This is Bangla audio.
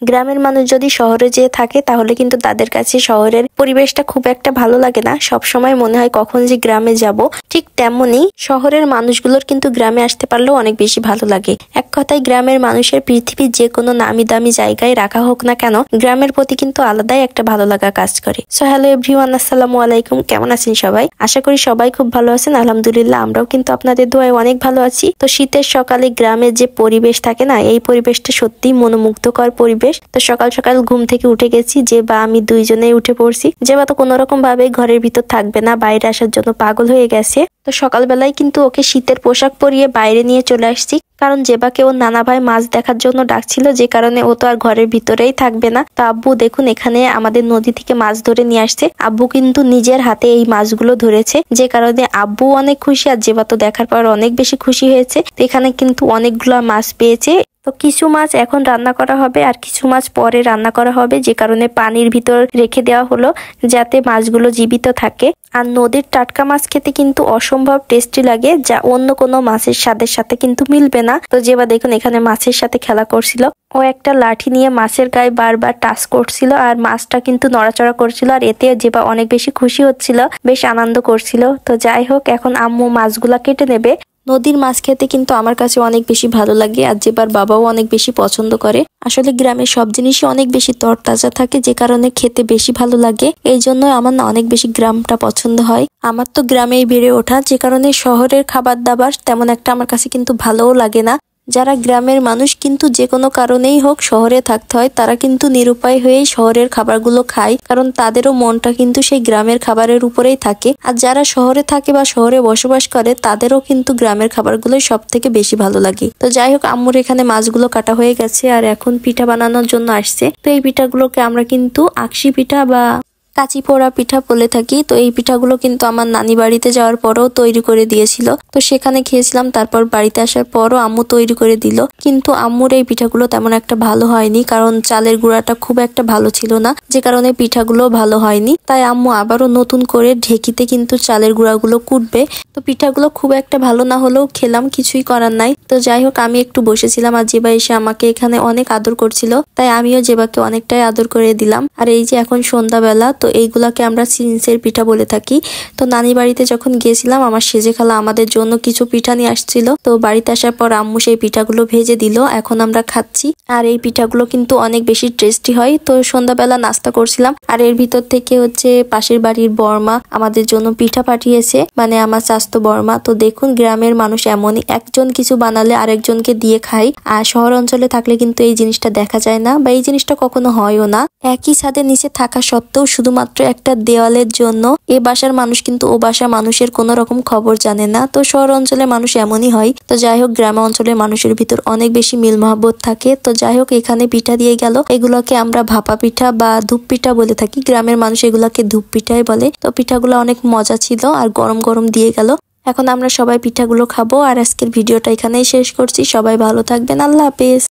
গ্রামের মানুষ যদি শহরে যেয়ে থাকে তাহলে কিন্তু তাদের কাছে শহরের পরিবেশটা খুব একটা ভালো লাগে না, সব সময় মনে হয় কখন যে গ্রামে যাব। ঠিক তেমনি শহরের মানুষগুলোর কিন্তু গ্রামে আসতে পারলেও অনেক বেশি ভালো লাগে। এক কথায় গ্রামের মানুষের পৃথিবীর যে কোনো নামি দামি জায়গায় রাখা হোক না কেন, গ্রামের প্রতি কিন্তু আলাদাই একটা ভালো লাগা কাজ করে। সো হ্যালো এভরিওয়ান, আসসালামু আলাইকুম। কেমন আছেন সবাই? আশা করি সবাই খুব ভালো আছেন। আলহামদুলিল্লাহ, আমরাও কিন্তু আপনাদের দোয়ায় অনেক ভালো আছি। তো শীতের সকালে গ্রামের যে পরিবেশ থাকে না, এই পরিবেশটা সত্যিই মনোমুগ্ধকর পরিবেশ। তো সকাল সকাল ঘুম থেকে উঠে গেছি, যে বা আমি দুইজনেই উঠে পড়ছি। যে বা তো কোনো রকম ভাবে ঘরের ভিতর থাকবে না, বাইরে আসার জন্য পাগল হয়ে গেছে। তো সকালবেলায় কিন্তু ওকে শীতের পোশাক পরিয়ে বাইরে নিয়ে চলে আসছি, কারণ জেবাকে ওর নানা ভাই মাছ দেখার জন্য ডাকছিল, যে কারণে ও তো আর ঘরের ভিতরেই থাকবে না। তো আব্বু দেখুন এখানে আমাদের নদী থেকে মাছ ধরে নিয়ে আসছে। আব্বু কিন্তু নিজের হাতে এই মাছগুলো ধরেছে, যে কারণে আব্বু অনেক খুশি আর জেবা তো দেখার পর অনেক বেশি খুশি হয়েছে। তো এখানে কিন্তু অনেকগুলা মাছ পেয়েছে। তো কিছু মাছ এখন রান্না করা হবে আর কিছু মাছ পরে রান্না করা হবে, যে কারণে পানির ভিতর রেখে দেওয়া হলো যাতে মাছগুলো জীবিত থাকে। আর নদীর টাটকা মাছ খেতে কিন্তু অসম্ভব টেস্টি লাগে, যা অন্য কোনো মাছের স্বাদের সাথে কিন্তু মিলবে না। তো যেবা দেখুন এখানে মাছের সাথে খেলা করছিল, ও একটা লাঠি নিয়ে মাছের গায়ে বারবার টাচ করছিল আর মাছটা কিন্তু নড়াচড়া করছিল, আর এতে যেবা অনেক বেশি খুশি হচ্ছিল, বেশ আনন্দ করছিল। তো যাই হোক, এখন আম্মু মাছগুলা কেটে নেবে। নদীর মাছ খেতে কিন্তু আমার কাছে অনেক বেশি ভালো লাগে, আর যেবার বাবাও অনেক বেশি পছন্দ করে। আসলে গ্রামের সব জিনিসই অনেক বেশি তরতাজা থাকে, যে কারণে খেতে বেশি ভালো লাগে। এই জন্য আমার না অনেক বেশি গ্রামটা পছন্দ হয়। আমার তো গ্রামেই বেড়ে ওঠা, যে কারণে শহরের খাবার দাবার তেমন একটা আমার কাছে কিন্তু ভালোও লাগে না। যারা গ্রামের মানুষ কিন্তু যে কোনো কারণেই হোক শহরে থাকতে হয়, তারা কিন্তু নিরুপায় হয়েই শহরের খাবারগুলো খায়, কারণ তাদেরও মনটা কিন্তু সেই গ্রামের খাবারের উপরেই থাকে। আর যারা শহরে থাকে বা শহরে বসবাস করে, তাদেরও কিন্তু গ্রামের খাবারগুলোই সব থেকে বেশি ভালো লাগে। তো যাই হোক, আম্মুর এখানে মাছগুলো কাটা হয়ে গেছে আর এখন পিঠা বানানোর জন্য আসছে। তো এই পিঠাগুলোকে আমরা কিন্তু আকশি পিঠা বা কাঁচি পোড়া পিঠা বলে থাকি। তো এই পিঠাগুলো কিন্তু আমার নানি বাড়িতে যাওয়ার পরও তৈরি করে দিয়েছিল, তো সেখানে খেয়েছিলাম। তারপর বাড়িতে আসার পরও আম্মু তৈরি করে দিল, কিন্তু আম্মুর এই পিঠাগুলো তেমন একটা ভালো হয়নি, কারণ চালের গুঁড়াটা খুব একটা ভালো ছিল না, যে কারণে পিঠাগুলো ভালো হয়নি। তাই আম্মু আবারও নতুন করে ঢেকিতে কিন্তু চালের গুঁড়াগুলো কুটবে। তো পিঠাগুলো খুব একটা ভালো না হলেও খেলাম, কিছুই করার নাই। তো যাই হোক, আমি একটু বসেছিলাম আর জেবা এসে আমাকে এখানে অনেক আদর করছিল, তাই আমিও জেবাকে অনেকটাই আদর করে দিলাম। আর এই যে এখন সন্ধ্যাবেলা, তো এইগুলাকে আমরা সিনসের পিঠা বলে থাকি। তো নানি বাড়িতে যখন গিয়েছিলাম, আমার সেজে খালা আমাদের জন্য কিছু পিঠা নিয়ে আসছিল। তো বাড়িতে আসার পর আম্মু সেই পিঠাগুলো ভেজে দিল, এখন আমরা খাচ্ছি। আর এই পিঠাগুলো কিন্তু অনেক বেশি টেস্টি হয়। তো সন্ধ্যাবেলা নাস্তা করছিলাম, আর এর ভিতর থেকে হচ্ছে পাশের বাড়ির বর্মা আমাদের জন্য পিঠা পাঠিয়েছে, মানে আমার চাস্তো বর্মা। তো দেখুন গ্রামের মানুষ এমনই, একজন কিছু বানালে আরেকজনকে দিয়ে খায়। আর শহর অঞ্চলে থাকলে কিন্তু এই জিনিসটা দেখা যায় না, বা এই জিনিসটা কখনো হয়ও না। একই ছাদের নিচে থাকা সত্ত্বেও শুধুমাত্র একটা দেওয়ালের জন্য এ বাসার মানুষ কিন্তু ও বাসার মানুষের কোনো রকম খবর জানে না। তো শহর অঞ্চলের মানুষ এমনই হয়। তো যাই হোক, গ্রাম অঞ্চলের মানুষের ভিতর অনেক বেশি মিল মহব্বত থাকে। তো যাই হোক, এখানে পিঠা দিয়ে গেল, এগুলোকে আমরা ভাপা পিঠা বা ধূপ পিঠা বলে থাকি। গ্রামের মানুষ এগুলাকে ধূপ পিঠাই বলে। তো পিঠাগুলো অনেক মজা ছিল আর গরম গরম দিয়ে গেল। এখন আমরা সবাই পিঠাগুলো খাবো। আর আজকের ভিডিওটা এখানেই শেষ করছি। সবাই ভালো থাকবেন, আল্লাহ হাফেজ।